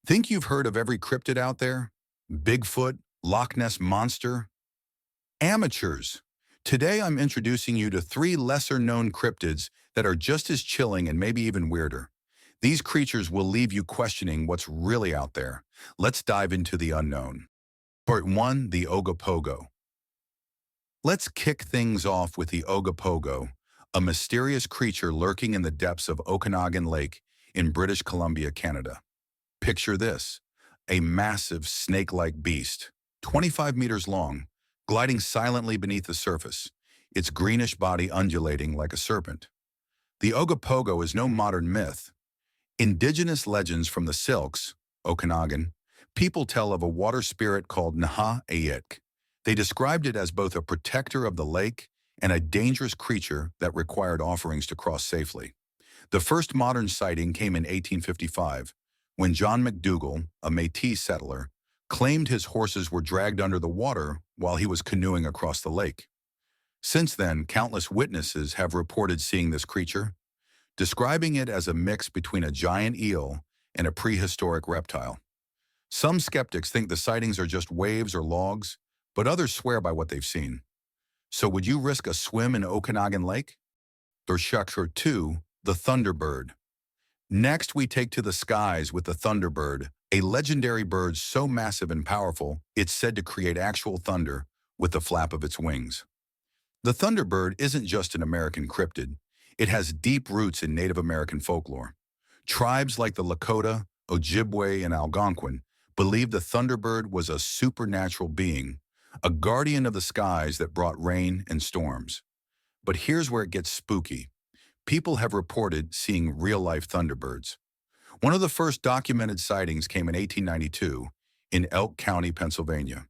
Think you've heard of every cryptid out there? Bigfoot, Loch Ness Monster? Amateurs! Today I'm introducing you to three lesser-known cryptids that are just as chilling and maybe even weirder. These creatures will leave you questioning what's really out there. Let's dive into the unknown. Part 1. The Ogopogo. Let's kick things off with the Ogopogo, a mysterious creature lurking in the depths of Okanagan Lake in British Columbia, Canada. Picture this, a massive snake-like beast, 25 meters long, gliding silently beneath the surface, its greenish body undulating like a serpent. The Ogopogo is no modern myth. Indigenous legends from the Silks, Okanagan, people tell of a water spirit called Naha-Ayik. They described it as both a protector of the lake and a dangerous creature that required offerings to cross safely. The first modern sighting came in 1855, when John McDougall, a Métis settler, claimed his horses were dragged under the water while he was canoeing across the lake. Since then, countless witnesses have reported seeing this creature, describing it as a mix between a giant eel and a prehistoric reptile. Some skeptics think the sightings are just waves or logs, but others swear by what they've seen. So would you risk a swim in Okanagan Lake? Or Shakshur 2, the Thunderbird. Next, we take to the skies with the Thunderbird, a legendary bird so massive and powerful, it's said to create actual thunder with the flap of its wings. The Thunderbird isn't just an American cryptid. It has deep roots in Native American folklore. Tribes like the Lakota, Ojibwe, and Algonquin believed the Thunderbird was a supernatural being, a guardian of the skies that brought rain and storms. But here's where it gets spooky. People have reported seeing real-life Thunderbirds. One of the first documented sightings came in 1892 in Elk County, Pennsylvania,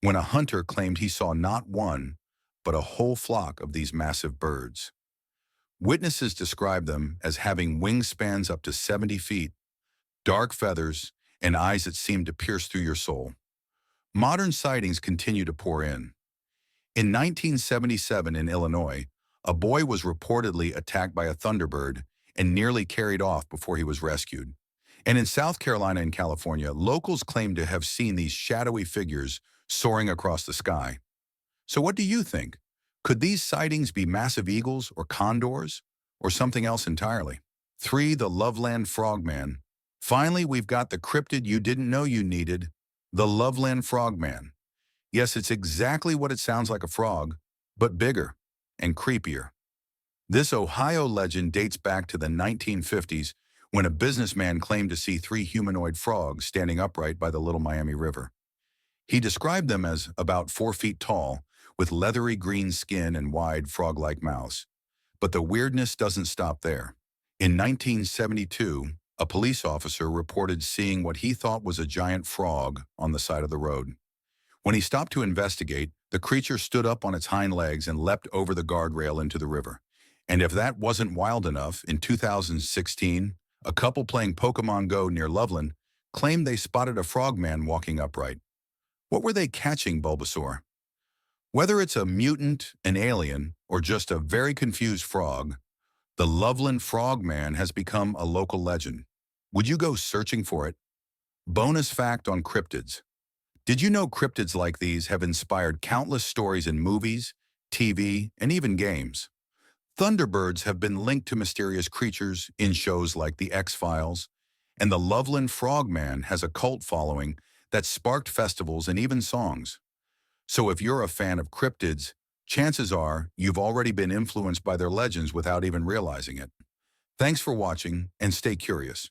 when a hunter claimed he saw not one, but a whole flock of these massive birds. Witnesses described them as having wingspans up to 70 feet, dark feathers, and eyes that seemed to pierce through your soul. Modern sightings continue to pour in. In 1977 in Illinois, a boy was reportedly attacked by a Thunderbird and nearly carried off before he was rescued. And in South Carolina and California, locals claim to have seen these shadowy figures soaring across the sky. So what do you think? Could these sightings be massive eagles or condors, or something else entirely? 3. The Loveland Frogman. Finally, we've got the cryptid you didn't know you needed, the Loveland Frogman. Yes, it's exactly what it sounds like, a frog, but bigger and creepier. This Ohio legend dates back to the 1950s when a businessman claimed to see three humanoid frogs standing upright by the Little Miami River. He described them as about 4 feet tall, with leathery green skin and wide frog-like mouths. But the weirdness doesn't stop there. In 1972, a police officer reported seeing what he thought was a giant frog on the side of the road. When he stopped to investigate, the creature stood up on its hind legs and leapt over the guardrail into the river. And if that wasn't wild enough, in 2016, a couple playing Pokemon Go near Loveland claimed they spotted a frogman walking upright. What were they catching, Bulbasaur? Whether it's a mutant, an alien, or just a very confused frog, the Loveland Frogman has become a local legend. Would you go searching for it? Bonus fact on cryptids. Did you know cryptids like these have inspired countless stories in movies, TV, and even games? Thunderbirds have been linked to mysterious creatures in shows like The X-Files, and the Loveland Frogman has a cult following that sparked festivals and even songs. So if you're a fan of cryptids, chances are you've already been influenced by their legends without even realizing it. Thanks for watching, and stay curious.